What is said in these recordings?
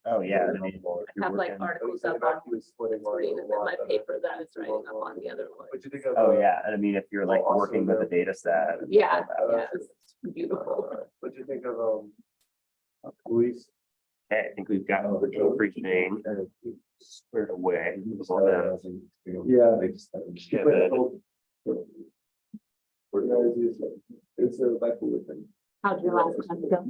Oh, yeah. I mean, I have like articles up on screen and then my paper that is writing up on the other one. oh, yeah. And I mean, if you're like working with a data set. and Yeah, all that, yeah, it's beautiful. What'd you think of Luis? Okay, I think we've got everything squared away. Yeah. It's a bipolar thing. How'd your last time go?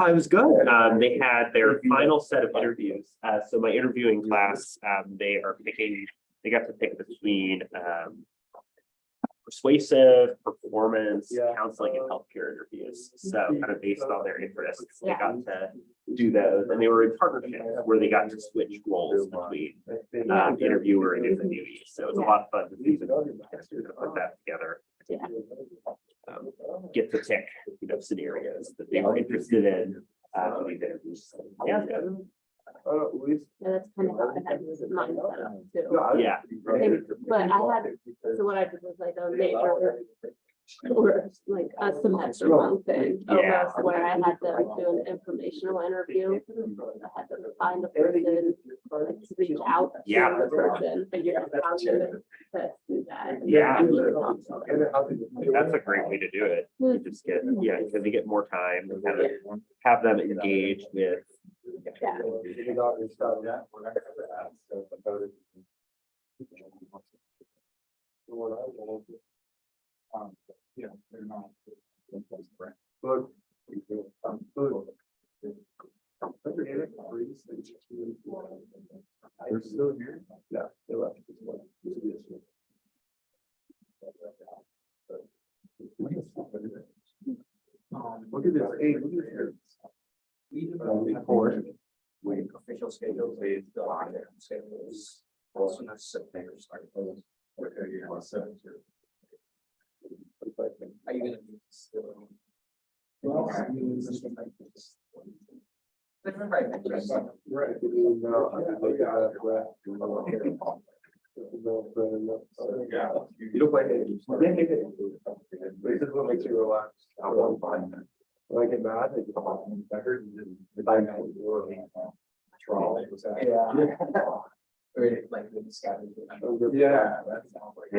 It was good. They had their final set of interviews. So my interviewing class, they got to pick between persuasive, performance, counseling, and healthcare interviews. So kind of based on their interests, they got to do those, and they were in partnership where they got to switch roles between interviewer and interviewee. So it was a lot of fun to see them put that together. Yeah. Get to pick, scenarios that they were interested in. Yeah. Luis? Yeah, that's kind of how I had mine set up too. Yeah. But I had, so what I did was like a major or like a semester long thing, Yeah. almost where I had to do an informational interview. I had to find the person, like to reach out to Yeah. the person, figure out how to do that. Yeah. And That's a great way to do it. You just get, because you get more time to kind of have them engage with. Yeah. Yeah, they're not. Look. They're still here? Yeah, they left. Look at this, hey, look at this. Before. Official schedules, they schedules. Also not September start. Are you gonna be still? Right. You don't play games. This is what makes you relax. I won't find that. When I get mad, I get I heard you didn't. I know. Yeah. Like the scavenger. Yeah. That sounds like.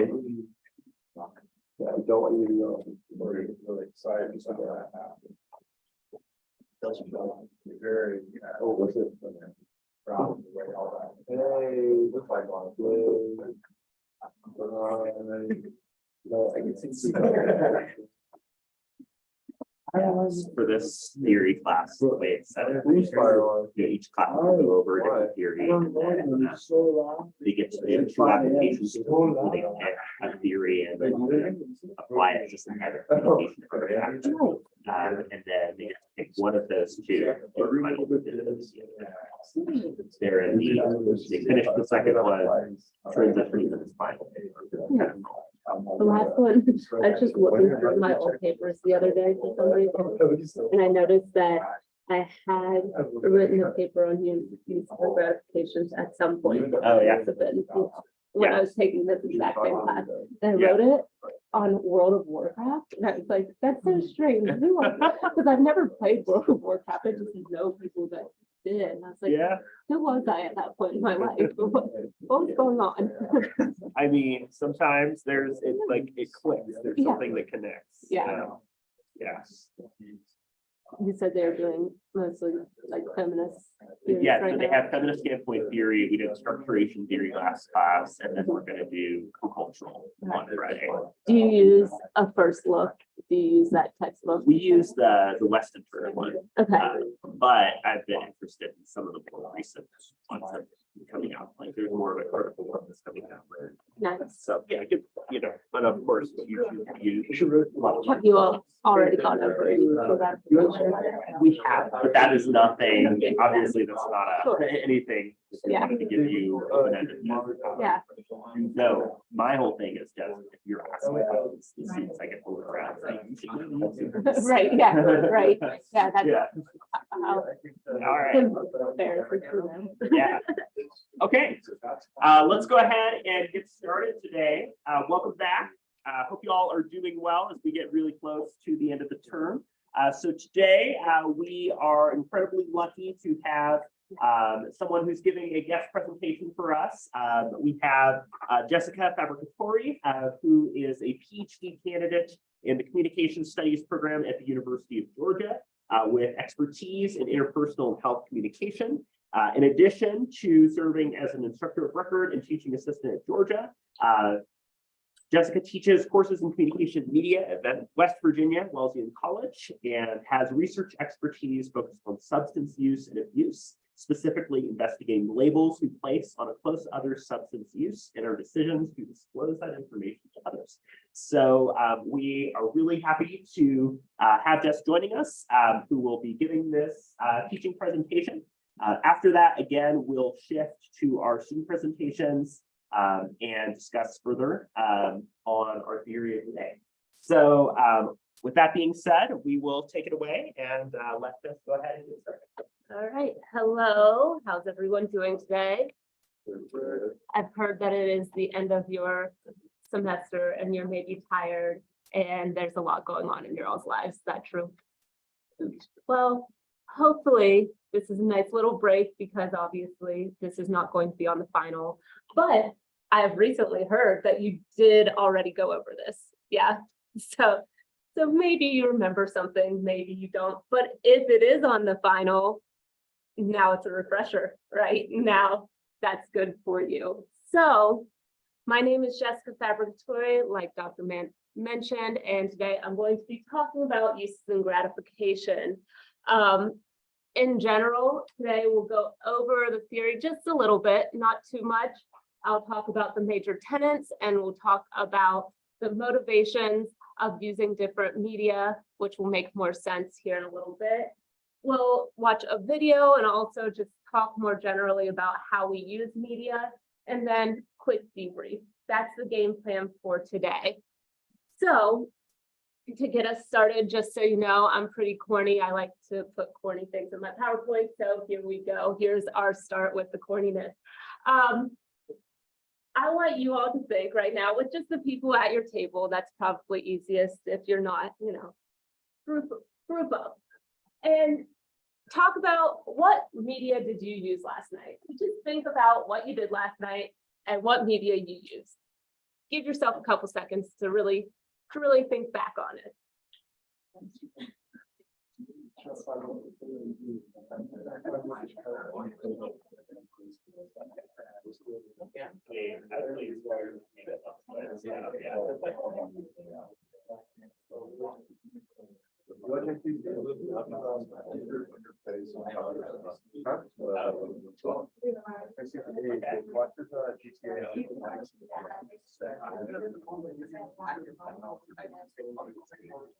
Yeah, I don't want you to know. Really excited. Very, oh, what's it? Hey, looks like one. I can see. For this theory class, the way it's set up, each class will go over a different theory. And then, they get to do 2 applications. So they pick a theory and then apply it just in other communication program. And then they get to pick one of those 2. They're in they finished the second one, transitioning to this final. The last one, I was just looking through my old papers the other day for some reason, and I noticed that I had written a paper on useful gratifications at some point. Oh, yeah. When I was taking this exact same class, and I wrote it on World of Warcraft, and I was like, that's so strange, because I've never played World of Warcraft, I just know people that did, and I was like, who was I at that point in my life? What was going on? I mean, sometimes it's like it clicks. There's something that connects. Yeah. You said they were doing mostly like feminist. Yeah, right so they now. have feminist standpoint theory. We did structuration theory last class, and then we're going to do cultural on Friday. Do you use a first look? Do you use that textbook? We use the Weston one, Okay. but I've been interested in some of the more recent ones that are coming out. Like there's more of a critical one that's coming out. Nice. So yeah, good, but of course you should Have you all already gone over it? So that we have, but that is nothing. Obviously, that's not anything. Just wanted to give you open-ended. Yeah. No, my whole thing is just if you're asking questions, as soon as I get pulled around, Right, yeah, right. Yeah, that's All right. fair for them. Yeah. Okay. Let's go ahead and get started today. Welcome back. Hope you all are doing well as we get really close to the end of the term. So today we are incredibly lucky to have someone who's giving a guest presentation for us. We have Jessica Fabbricatore, who is a PhD candidate in the Communication Studies program at the University of Georgia, with expertise in interpersonal and health communication. In addition to serving as an instructor of record and teaching assistant at Georgia, Jessica teaches courses in communication media at West Virginia Wesleyan College and has research expertise focused on substance use and abuse, specifically investigating labels we place on a close other's substance use and our decisions to disclose that information to others. So we are really happy to have Jess joining us, who will be giving this teaching presentation. After that, again, we'll shift to our student presentations and discuss further on our theory of the day. So with that being said, we will take it away and let Jess go ahead and get started. All right. Hello. How's everyone doing today? I've heard that it is the end of your semester and you're maybe tired and there's a lot going on in your all's lives. Is that true? Well, hopefully this is a nice little break because obviously this is not going to be on the final, but I've recently heard that you did already go over this. Yeah. So maybe you remember something, maybe you don't, but if it is on the final, now it's a refresher, right? Now that's good for you. So my name is Jessica Fabbricatore, like Dr. mentioned, and today I'm going to be talking about uses and gratification. In general, today we'll go over the theory just a little bit, not too much. I'll talk about the major tenets and we'll talk about the motivations of using different media, which will make more sense here in a little bit. We'll watch a video and also just talk more generally about how we use media and then quick debrief. That's the game plan for today. So to get us started, just so you know, I'm pretty corny. I like to put corny things in my PowerPoint. So here we go. Here's our start with the corniness. I want you all to think right now with just the people at your table. That's probably easiest if you're not, you know, group up. And talk about what media did you use last night? Just think about what you did last night and what media you used. Give yourself a couple seconds to really think back on it.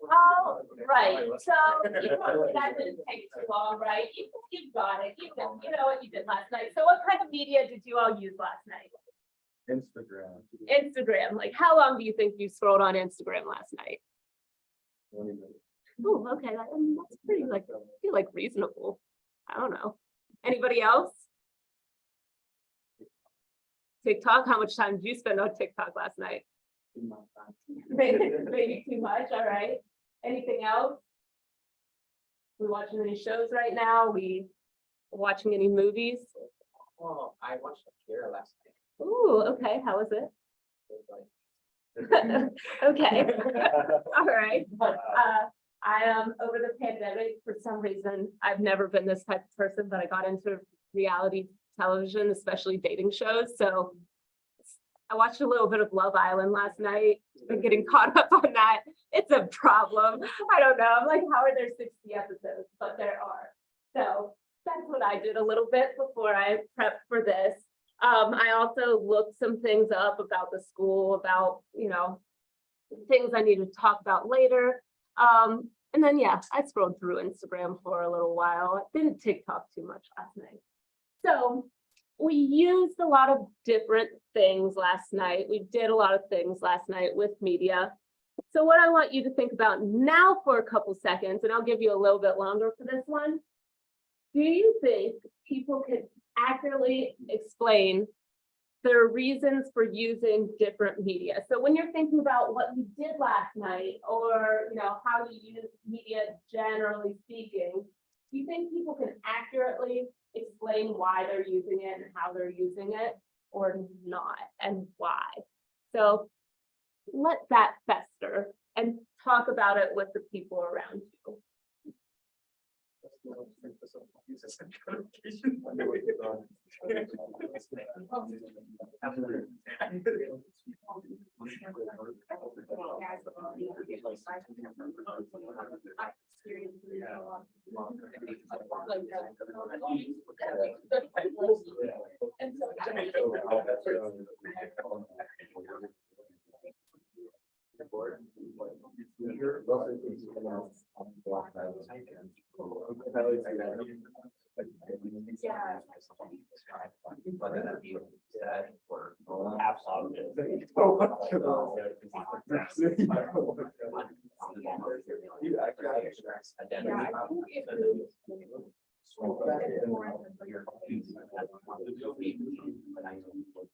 Oh, right. So that didn't take too long, right? You got it. You know what you did last night. So what kind of media did you all use last night? Instagram. Like how long do you think you scrolled on Instagram last night? 20 minutes. Oh, okay. That's pretty I feel like reasonable. I don't know. Anybody else? TikTok. How much time did you spend on TikTok last night? Maybe too much. All right. Anything else? We watching any shows right now? We watching any movies? Oh, I watched Akira last night. Ooh, okay. How was it? Okay. All right. I am over the pandemic, for some reason, I've never been this type of person, but I got into reality television, especially dating shows. So I watched a little bit of Love Island last night. Been getting caught up on that. It's a problem. I don't know. I'm like, how are there 60 episodes? But there are. So that's what I did a little bit before I prepped for this. I also looked some things up about the school, about, you know, things I need to talk about later. And then, yeah, I scrolled through Instagram for a little while. I didn't TikTok too much last night. So we used a lot of different things last night. We did a lot of things last night with media. So what I want you to think about now for a couple seconds, and I'll give you a little bit longer for this one. Do you think people can accurately explain their reasons for using different media? So when you're thinking about what you did last night, or you know how you use media generally speaking, do you think people can accurately explain explain why they're using it and how they're using it or not and why. So let that fester and talk about it with the people around you.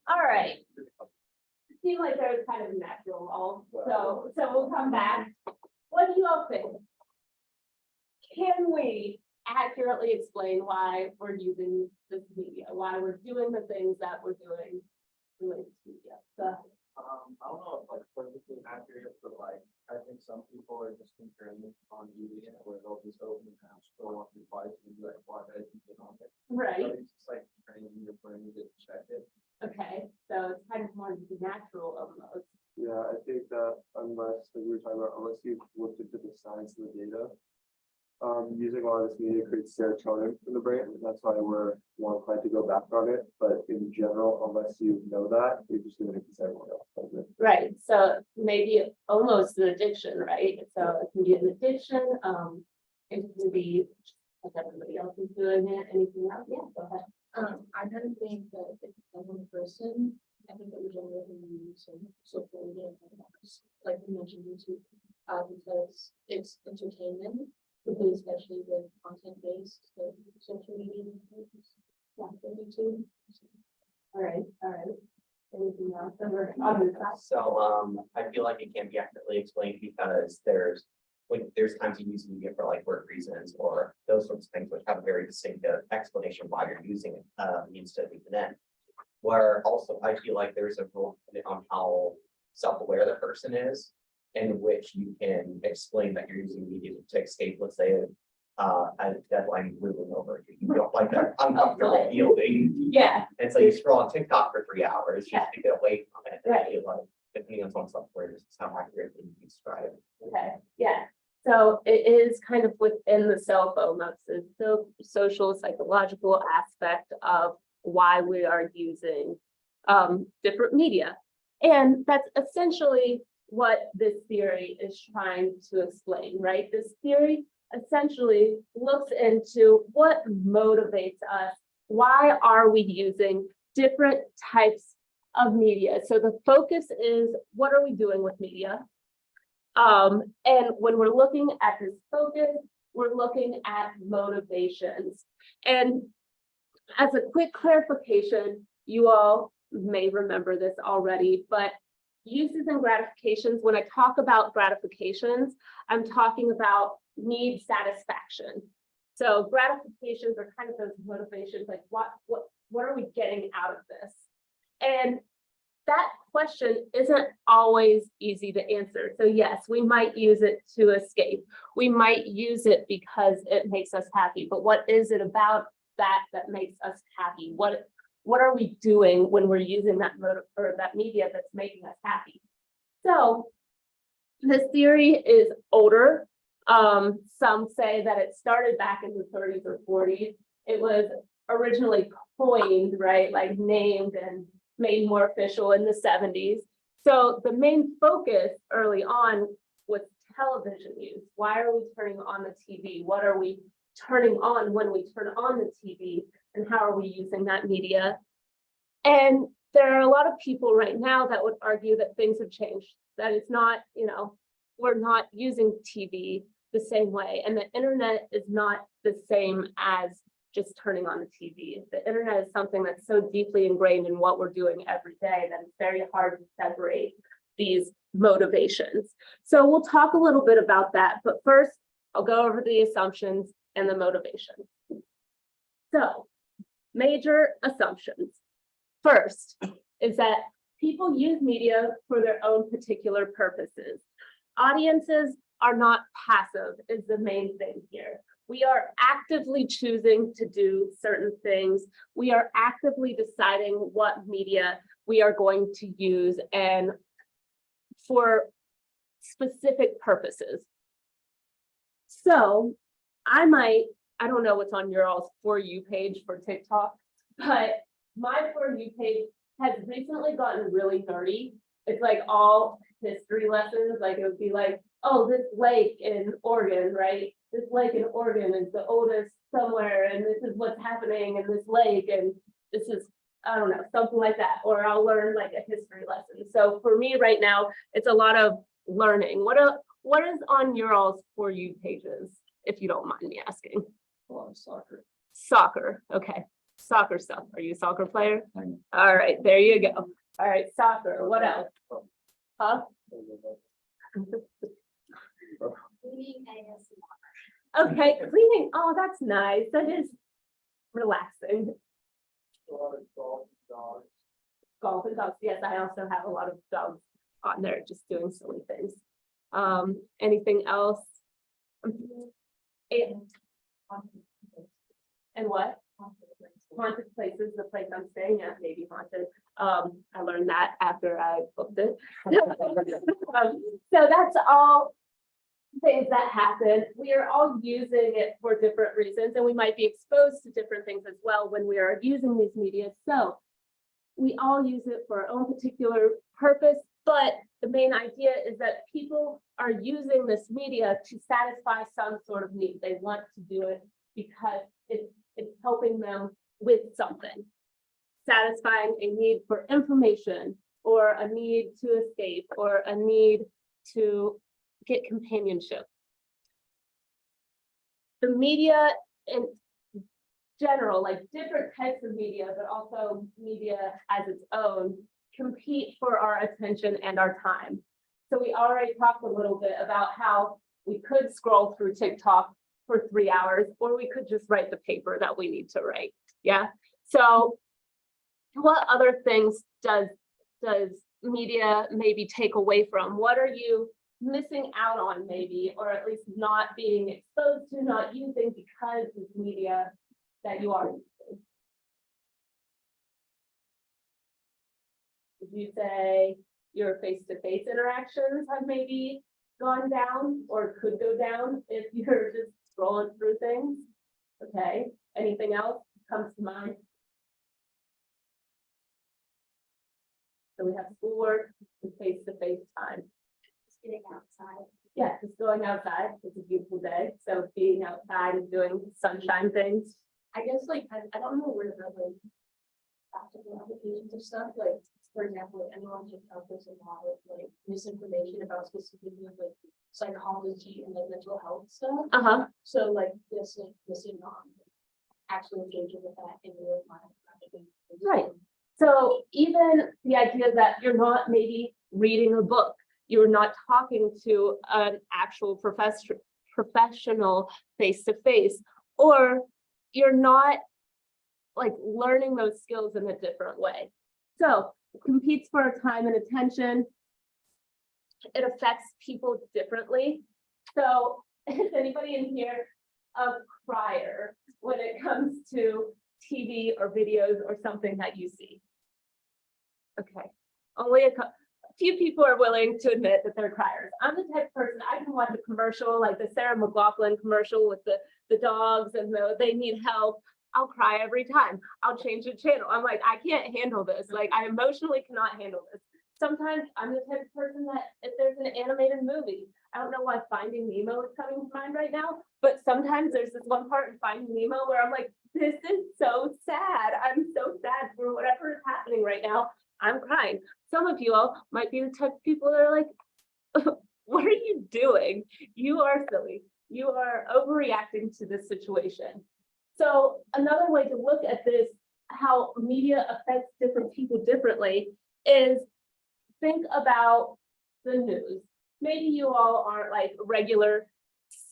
All right. Seems like there's kind of a natural lull, so we'll come back. What do you all think? Can we accurately explain why we're using this media, why we're doing the things that we're doing related to media? So, I don't know if like perfectly accurate, but like, I think some people are just comparing on media where they'll just open the house, go on your device and be like, why did I get on it? right, So it's just like training your brain to check it. okay, so it's kind of more natural almost. Yeah, I think that unless, like we were talking about, unless you've looked into the science of the data, using a lot of this media creates serotonin in the brain, and that's why we're more inclined to go back on it. But in general, unless you know that, you're just doing it because everyone else does it. Right, so maybe almost an addiction, right? So it can be an addiction, it can be like everybody else is doing it, anything else, yeah, go ahead. I kind of think that if it's one person, I think that we generally use social media, like we mentioned YouTube, because it's entertainment, especially with content-based, so social media. Yeah, YouTube. All right. Anything else? So we're on the side. So I feel like it can't be accurately explained because there's times you use media for like work reasons or those sorts of things which have a very distinctive explanation why you're using it instead of even then. Where also I feel like there's a rule on how self-aware the person is, in which you can explain that you're using media to escape, let's say, a deadline looming over you. You don't like that uncomfortable feeling. Yeah, And so you scroll on TikTok for 3 hours just to get away from it. And I Right. feel like depending on someone's self-aware, this is how accurately you describe it. okay, yeah. So it is kind of within the self almost, it's the social, psychological aspect of why we are using different media. And that's essentially what this theory is trying to explain, right? This theory essentially looks into what motivates us. Why are we using different types of media? So the focus is, what are we doing with media? And when we're looking at this focus, we're looking at motivations. And as a quick clarification, you all may remember this already, but uses and gratifications, when I talk about gratifications, I'm talking about need satisfaction. So gratifications are kind of those motivations, like what are we getting out of this? And that question isn't always easy to answer. So yes, we might use it to escape. We might use it because it makes us happy, but what is it about that makes us happy? What are we doing when we're using that motive or that media that's making us happy? So this theory is older. Some say that it started back in the 30s or 40s. It was originally coined, right, like named and made more official in the 70s. So the main focus early on was television use. Why are we turning on the TV? What are we turning on when we turn on the TV? And how are we using that media? And there are a lot of people right now that would argue that things have changed, that it's not, we're not using TV the same way. And the internet is not the same as just turning on the TV. The internet is something that's so deeply ingrained in what we're doing every day that it's very hard to separate these motivations. So we'll talk a little bit about that, but first I'll go over the assumptions and the motivation. So major assumptions. First is that people use media for their own particular purposes. Audiences are not passive is the main thing here. We are actively choosing to do certain things. We are actively deciding what media we are going to use and for specific purposes. So I don't know what's on your all's For You page for TikTok, but my For You page has recently gotten really nerdy. It's like all history lessons. Like it would be like, oh, this lake in Oregon, right? This lake in Oregon is the oldest somewhere, and this is what's happening in this lake, and this is, I don't know, something like that. Or I'll learn like a history lesson. So for me right now, it's a lot of learning. What is on your all's For You pages, if you don't mind me asking? A lot of soccer. Soccer, okay. Soccer stuff. Are you a soccer player? All right, there you go. All right, soccer. What else? Huh? Okay, cleaning. Oh, that's nice. That is relaxing. A lot of golf, dogs. Golf and dogs. Yes, I also have a lot of dogs on there just doing silly things. Anything else? And what? Haunted places, the place I'm staying at may be haunted. I learned that after I booked it. So that's all things that happen. We are all using it for different reasons, and we might be exposed to different things as well when we are using these media. So we all use it for our own particular purpose, but the main idea is that people are using this media to satisfy some sort of need. They want to do it because it's helping them with something, satisfying a need for information or a need to escape or a need to get companionship. The media in general, like different types of media, but also media as its own, compete for our attention and our time. So we already talked a little bit about how we could scroll through TikTok for 3 hours, or we could just write the paper that we need to write. Yeah. So what other things does media maybe take away from? What are you missing out on maybe, or at least not being exposed to, not using because of media that you are using? Would you say your face-to-face interactions have maybe gone down or could go down if you're just scrolling through things? Okay, anything else comes to mind? So we have schoolwork and face-to-face time. Just getting outside. Yeah, just going outside. It's a beautiful day. So being outside and doing sunshine things. I guess like, I don't know where the like practical applications of stuff, like, for example, like anyone TikTok, there's a lot of like misinformation about specifically like psychology and like mental health stuff. Uh-huh. So like this, like missing on actually engaging with that in real time. Right. So even the idea that you're not maybe reading a book, you're not talking to an actual professional face-to-face, or you're not like learning those skills in a different way. So it competes for our time and attention. It affects people differently. So is anybody in here a crier when it comes to TV or videos or something that you see? Okay, only a few people are willing to admit that they're criers. I'm the type of person, I can watch a commercial like the Sarah McLachlan commercial with the dogs and they need help. I'll cry every time. I'll change the channel. I'm like, I can't handle this. Like, I emotionally cannot handle this. Sometimes I'm the type of person that if there's an animated movie, I don't know why Finding Nemo is coming to mind right now, but sometimes there's this one part in Finding Nemo where I'm like, this is so sad. I'm so sad for whatever is happening right now. I'm crying. Some of you all might be the type of people that are like, what are you doing? You are silly. You are overreacting to this situation. So another way to look at this, how media affects different people differently, is think about the news. Maybe you all aren't like regular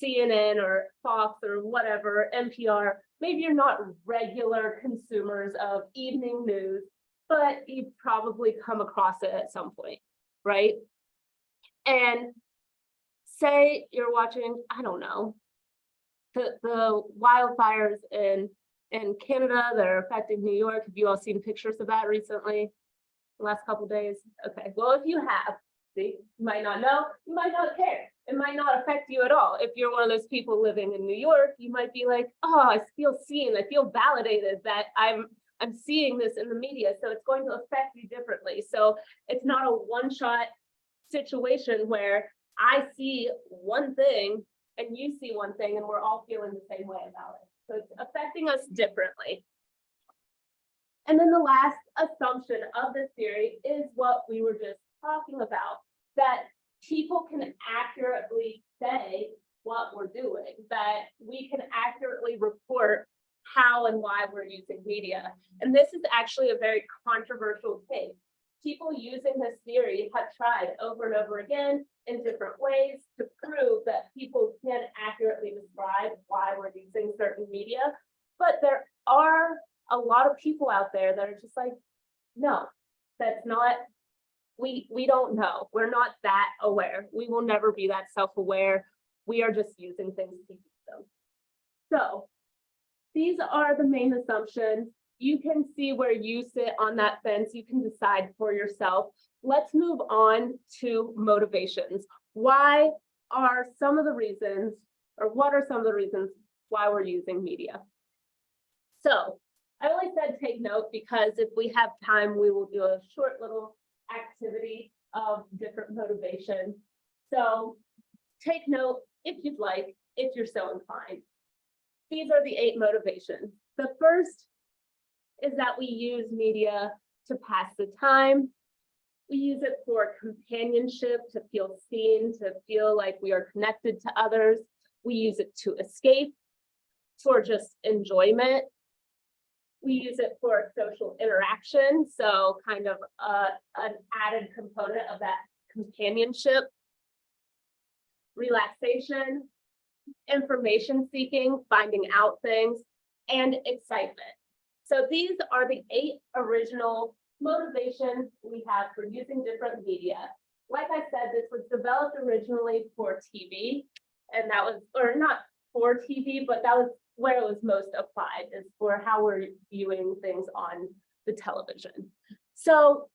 CNN or Fox or whatever, NPR, maybe you're not regular consumers of evening news, but you've probably come across it at some point, right? And say you're watching, I don't know, the wildfires in Canada that are affecting New York. Have you all seen pictures of that recently? The last couple of days? Okay, well, if you have, see, you might not know, you might not care. It might not affect you at all. If you're one of those people living in New York, you might be like, oh, I feel seen, I feel validated that I'm seeing this in the media, so it's going to affect you differently. So it's not a one-shot situation where I see one thing and you see one thing and we're all feeling the same way about it. So it's affecting us differently. And then the last assumption of this theory is what we were just talking about, that people can accurately say what we're doing, that we can accurately report how and why we're using media. And this is actually a very controversial take. People using this theory have tried over and over again in different ways to prove that people can accurately describe why we're using certain media. But there are a lot of people out there that are just like, no, that's not, we don't know. We're not that aware. We will never be that self-aware. We are just using things to use them. So these are the main assumptions. You can see where you sit on that fence. You can decide for yourself. Let's move on to motivations. Why are some of the reasons, or what are some of the reasons why we're using media? So I only said take note because if we have time, we will do a short little activity of different motivations. So take note if you'd like, if you're so inclined. These are the 8 motivations. The first is that we use media to pass the time. We use it for companionship, to feel seen, to feel like we are connected to others. We use it to escape, for just enjoyment. We use it for social interaction, so kind of an added component of that companionship. Relaxation, information seeking, finding out things, and excitement. So these are the 8 original motivations we have for using different media. Like I said, this was developed originally for TV, and that was, or not for TV, but that was where it was most applied, is for how we're viewing things on the television. So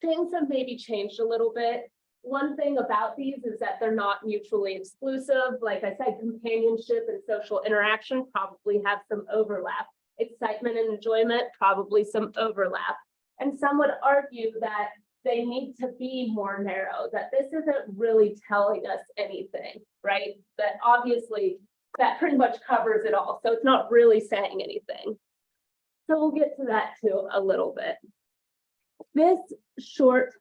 things have maybe changed a little bit. One thing about these is that they're not mutually exclusive. Like I said, companionship and social interaction probably have some overlap. Excitement and enjoyment, probably some overlap. And some would argue that they need to be more narrow, that this isn't really telling us anything, right? That obviously that pretty much covers it all. So it's not really saying anything. So we'll get to that too a little bit. This short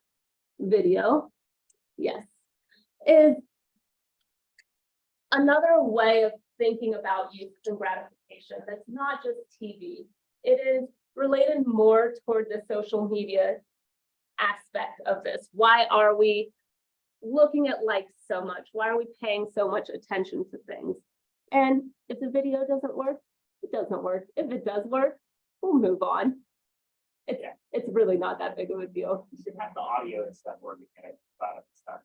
video, yes, is another way of thinking about use and gratification that's not just TV. It is related more toward the social media aspect of this. Why are we looking at likes so much? Why are we paying so much attention to things? And if the video doesn't work, it doesn't work. If it does work, we'll move on. It's really not that big of a deal. You should have the audio and stuff working in it, stuff.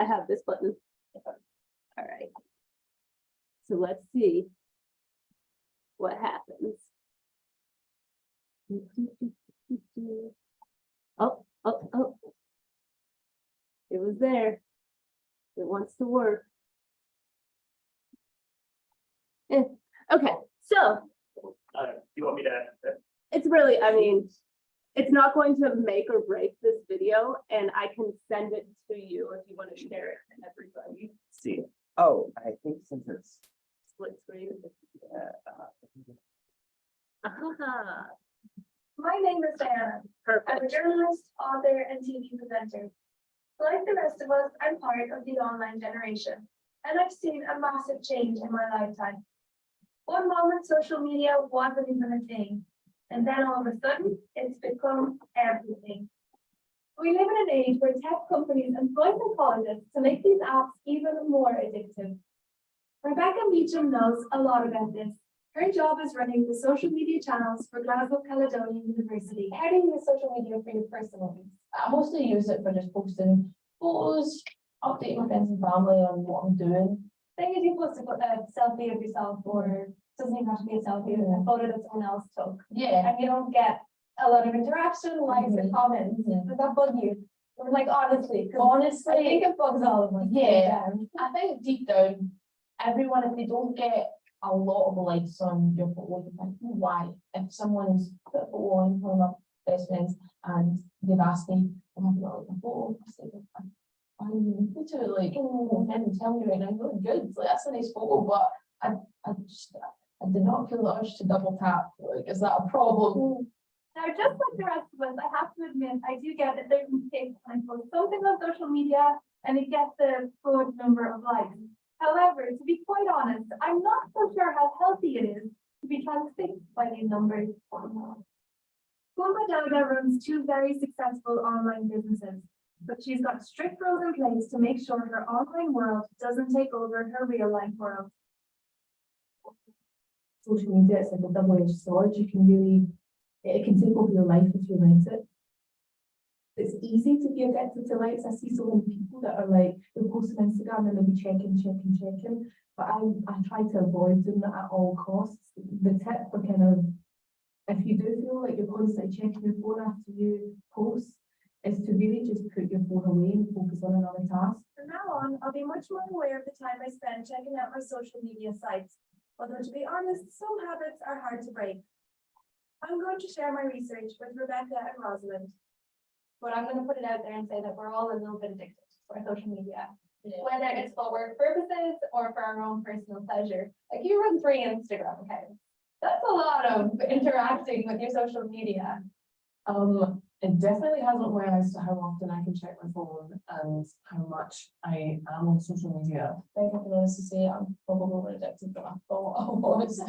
I have this button. All right. So let's see what happens. Oh. It was there. It wants to work. Okay, so Do you want me to? it's really, I mean, it's not going to make or break this video, and I can send it to you if you want to share it to everybody. See. Oh, I think since it's Split screen. My name is Diana. I'm Perfect. a journalist, author, and TV presenter. Like the rest of us, I'm part of the online generation, and I've seen a massive change in my lifetime. One moment, social media wasn't even a thing, and then all of a sudden, it's become everything. We live in an age where tech companies employ psychologists to make these apps even more addictive, Rebecca Meacham knows a lot about this. Her job is running the social media channels for Glasgow Caledonian University. How do you use social media for your personal use? I mostly use it for just posting photos, updating my friends and family on what I'm doing. Thing is, you post a selfie of yourself, or doesn't even have to be a selfie, a photo that someone else took, Yeah. and you don't get a lot of interaction, likes, and comments. Mhm. Does that bug you? Or like honestly, 'cause Honestly, I think it bugs all of us. Yeah. I think deep down, everyone, if they don't get a lot of likes on your photo, you think, why? If someone's put a photo on one of my best friends and they've asked me, I'm having a like a photo, I say, why are you into it? Like, and tell me right now, you look good. Like, that's a nice photo, but I did not feel the urge to double tap. Like, is that a problem? Now, just like the rest of us, I have to admit, I do get that there's mistakes when I post something on social media and it gets a good number of likes. However, to be quite honest, I'm not so sure how healthy it is to be transfixed by these numbers. Puma Dada runs two very successful online businesses, but she's got strict rules in place to make sure her online world doesn't take over her real life world. Social media, it's like a double-edged sword. You can really, it can take over your life if you let it. It's easy to be addicted to likes. I see so many people that are like, they'll post on Instagram and they'll be checking. But I try to avoid doing that at all costs. The tip for kind of, if you do feel like you're constantly checking your phone after you post, is to really just put your phone away and focus on another task. From now on, I'll be much more aware of the time I spend checking out my social media sites. Although to be honest, some habits are hard to break. I'm going to share my research with Rebecca and Rosalind. But I'm going to put it out there and say that we're all a little bit addicted to our social media. Whether it's for work purposes or for our own personal pleasure. Like you run 3 Instagram accounts. That's a lot of interacting with your social media. It definitely has not awareness to how often I can check my phone and how much I am on social media. I think I can honestly say I'm probably more addicted than I thought I was.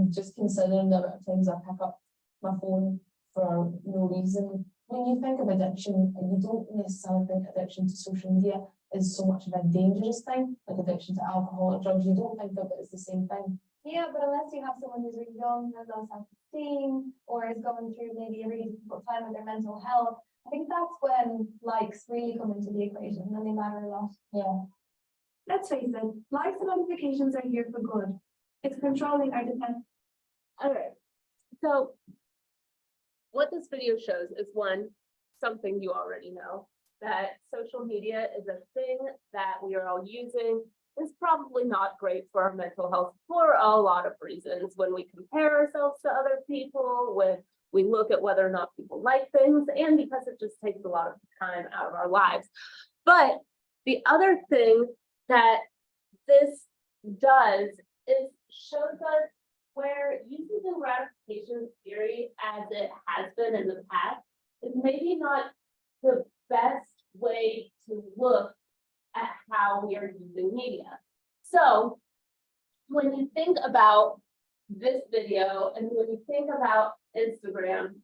Just considering the amount of times I pick up my phone for no reason. When you think of addiction, you don't necessarily think addiction to social media is so much of a dangerous thing, like addiction to alcohol or drugs. You don't think of it as the same thing. Yeah, but unless you have someone who's really young, has low self-esteem, or is going through maybe a really difficult time with their mental health, I think that's when likes really come into the equation and they matter a lot. Yeah. Let's face it, likes and notifications are here for good. It's controlling our defense. All right, so what this video shows is something you already know, that social media is a thing that we are all using. Is probably not great for our mental health for a lot of reasons. When we compare ourselves to other people, when we look at whether or not people like things, and because it just takes a lot of time out of our lives. But the other thing that this does is shows us where using the gratification theory as it has been in the past is maybe not the best way to look at how we are using media. So when you think about this video and when you think about Instagram,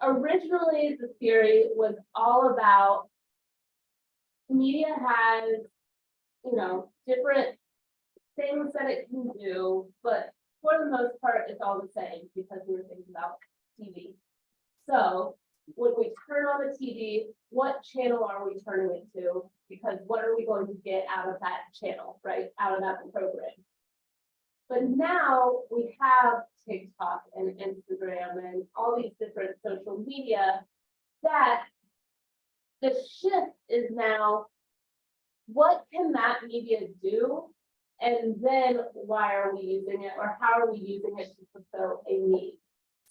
originally the theory was all about media has, different things that it can do, but for the most part, it's all the same because we were thinking about TV. So when we turn on the TV, what channel are we turning it to? Because what are we going to get out of that channel, right? Out of that program. But now we have TikTok and Instagram and all these different social media that the shift is now, what can that media do? And then why are we using it, or how are we using it to fulfill a need?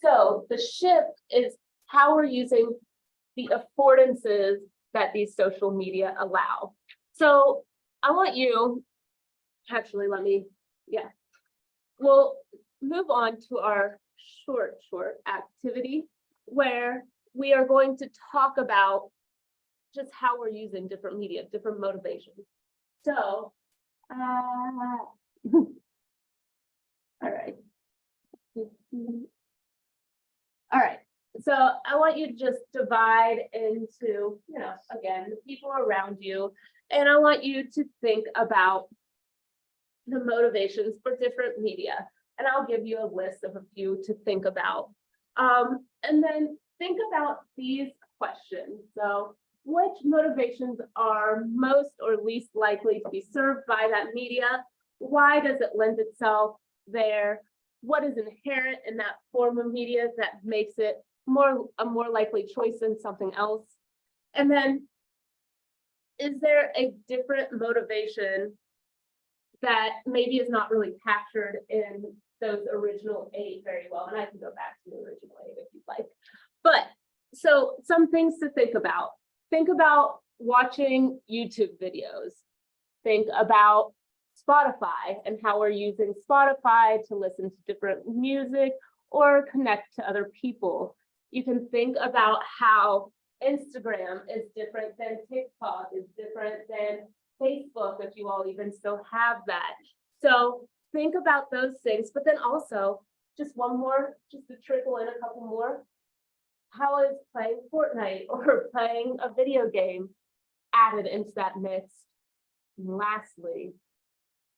So the shift is how we're using the affordances that these social media allow. So I want you, actually, we'll move on to our short activity where we are going to talk about just how we're using different media, different motivations. So, all right. All right. So I want you to just divide into, again, the people around you, and I want you to think about the motivations for different media. And I'll give you a list of a few to think about. And then think about these questions. So which motivations are most or least likely to be served by that media? Why does it lend itself there? What is inherent in that form of media that makes it a more likely choice than something else? And then, is there a different motivation that maybe is not really captured in those original 8 very well? And I can go back to the original 8 if you'd like. But so some things to think about. Think about watching YouTube videos. Think about Spotify and how we're using Spotify to listen to different music or connect to other people. You can think about how Instagram is different than TikTok, is different than Facebook, if you all even still have that. So think about those things, but then also just one more, just to trickle in a couple more. How is playing Fortnite or playing a video game added into that mix? And lastly,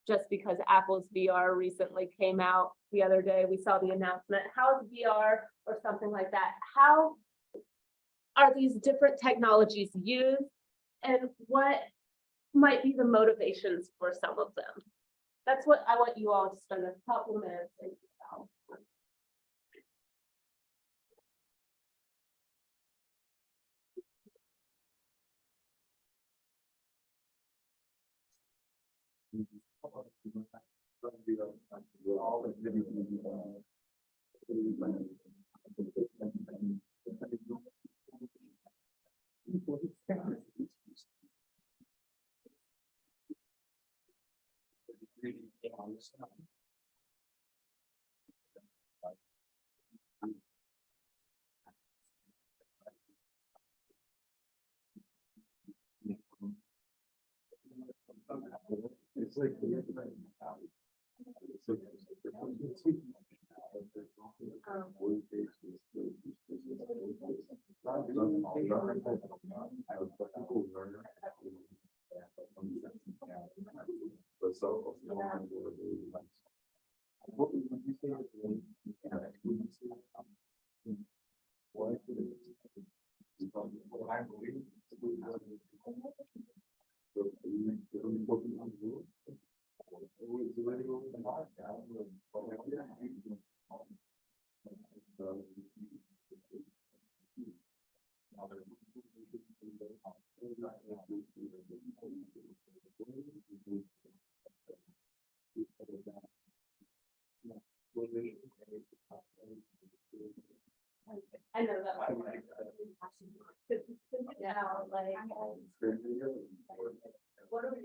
just because Apple's VR recently came out the other day, we saw the announcement, how is VR or something like that? How are these different technologies used, and what might be the motivations for some of them? That's what I want you all to spend a couple minutes thinking about. I know that. Yeah, like, what are we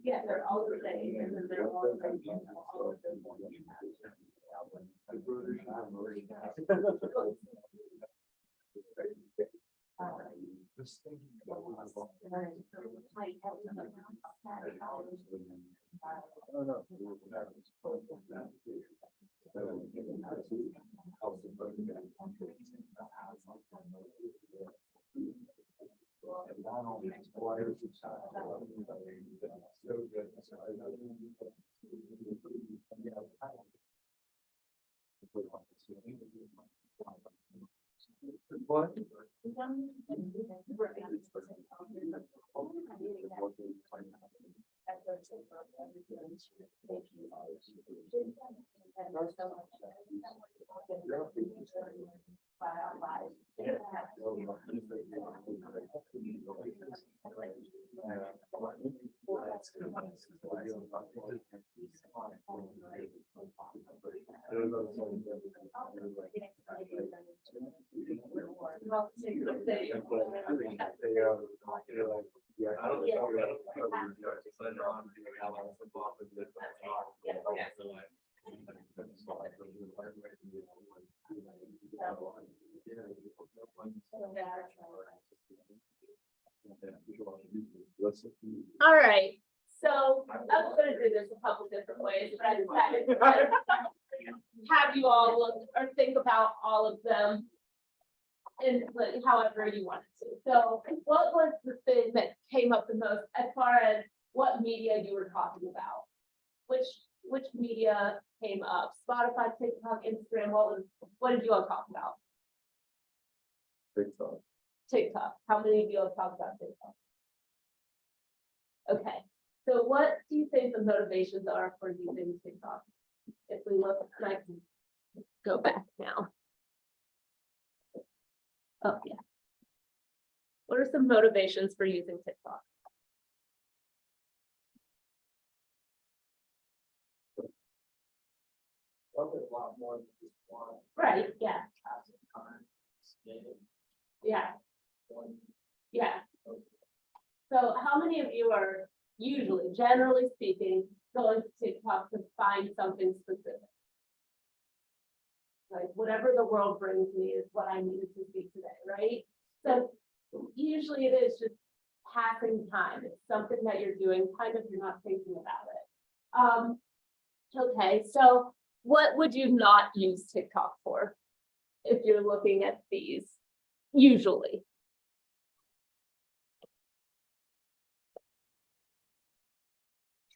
yeah, they're all the same, and then they're all the same. What? All right, So I'm gonna do this a couple different ways, but I decided to have you all look or think about all of them in like, however you wanted to. So what was the thing that came up the most as far as what media you were talking about? Which media came up? Spotify, TikTok, Instagram, what did you all talk about? TikTok. TikTok. How many of you all talked about TikTok? Okay, so what do you think the motivations are for using TikTok? If we look, and I can go back now. Oh, yeah. What are some motivations for using TikTok? Probably a lot more than just one. Right, yeah, Passive time, skating, yeah, one. yeah. So how many of you are usually, generally speaking, going to TikTok to find something specific? Like whatever the world brings me is what I needed to see today, right? So usually it is just passing time. It's something that you're doing, kind of you're not thinking about it. Okay, so what would you not use TikTok for if you're looking at these usually?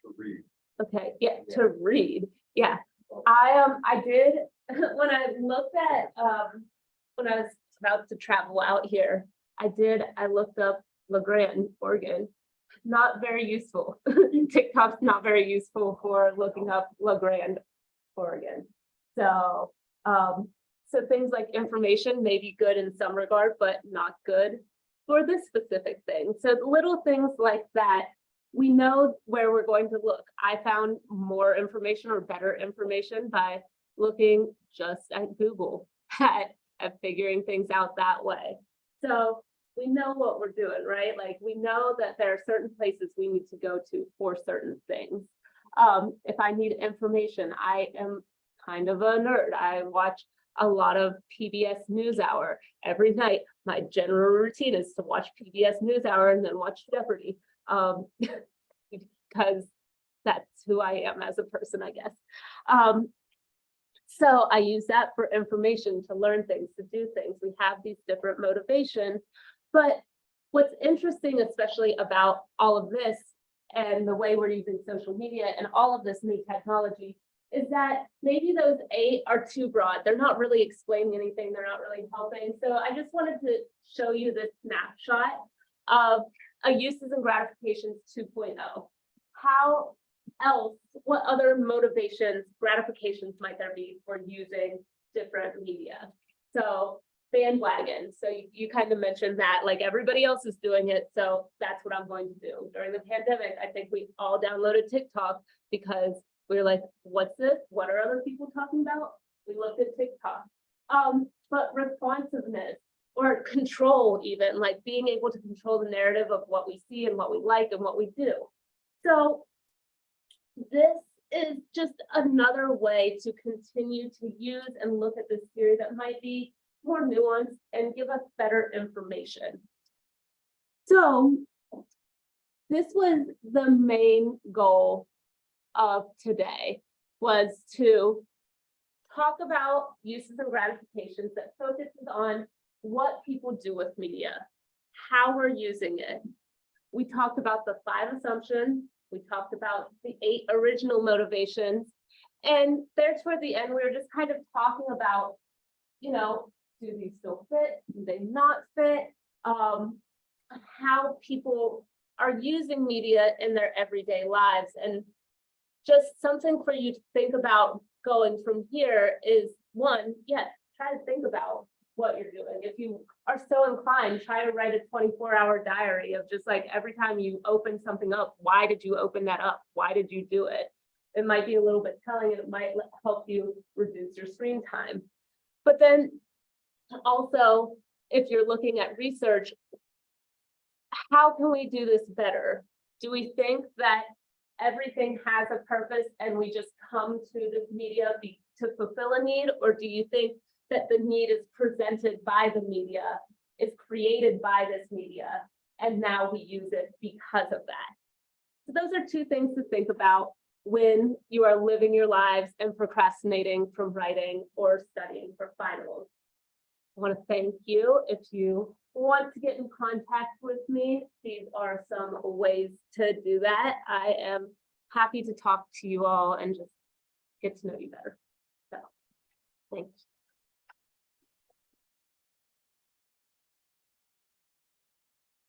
To read. Okay, yeah, to read, yeah. I did, when I looked at, when I was about to travel out here, I looked up LaGrande, Oregon. Not very useful. TikTok's not very useful for looking up LaGrande, Oregon. So, so things like information may be good in some regard, but not good for this specific thing. So little things like that, we know where we're going to look. I found more information or better information by looking just at Google at figuring things out that way. So we know what we're doing, right? Like we know that there are certain places we need to go to for certain things. If I need information, I am kind of a nerd. I watch a lot of PBS NewsHour every night. My general routine is to watch PBS NewsHour and then watch Jeopardy. Because that's who I am as a person, I guess. So I use that for information, to learn things, to do things. We have these different motivations, but what's interesting, especially about all of this and the way we're using social media and all of this new technology, is that maybe those 8 are too broad. They're not really explaining anything. They're not really helping. So I just wanted to show you this snapshot of a uses and gratifications 2.0. How else, what other motivations, gratifications might there be for using different media? So bandwagon. So you kind of mentioned that, like everybody else is doing it. So that's what I'm going to do. During the pandemic, I think we all downloaded TikTok because we were like, what's this? What are other people talking about? We looked at TikTok. But responsiveness or control, even like being able to control the narrative of what we see and what we like and what we do. So this is just another way to continue to use and look at this theory that might be more nuanced and give us better information. So this was the main goal of today, was to talk about uses and gratifications that focuses on what people do with media, how we're using it. We talked about the 5 assumptions. We talked about the 8 original motivations. And there toward the end, we were just kind of talking about, you know, do these still fit? Do they not fit? How people are using media in their everyday lives. And just something for you to think about going from here is, one, yes, try to think about what you're doing. If you are so inclined, try to write a 24-hour diary of just like every time you open something up, why did you open that up? Why did you do it? It might be a little bit telling, and it might help you reduce your screen time. But then also, if you're looking at research, how can we do this better? Do we think that everything has a purpose and we just come to this media to fulfill a need? Or do you think that the need is presented by the media, is created by this media, and now we use it because of that? So those are two things to think about when you are living your lives and procrastinating from writing or studying for finals. I want to thank you. If you want to get in contact with me, these are some ways to do that. I am happy to talk to you all and just get to know you better. So, thank you.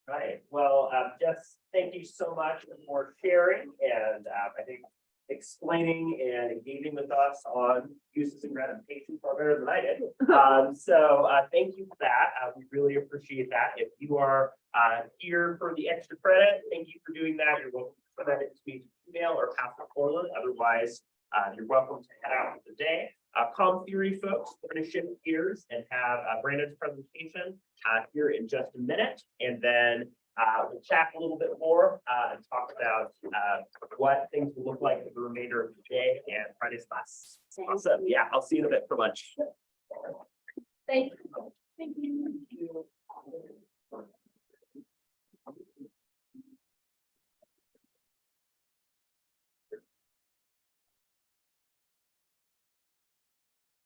Right, well, Jess, thank you so much for sharing and I think explaining and engaging with us on uses and gratification far better than I did. So thank you for that. We really appreciate that. If you are here for the extra credit, thank you for doing that. You're welcome to send that to me to email or pass it forward. Otherwise, you're welcome to head out for the day. Comm theory folks, we're going to shift gears and have Brandon's presentation here in just a minute, and then we'll chat a little bit more and talk about what things will look like for the remainder of the day and Friday's class. Awesome. Yeah, I'll see you in a bit for lunch. Thank you. Thank you.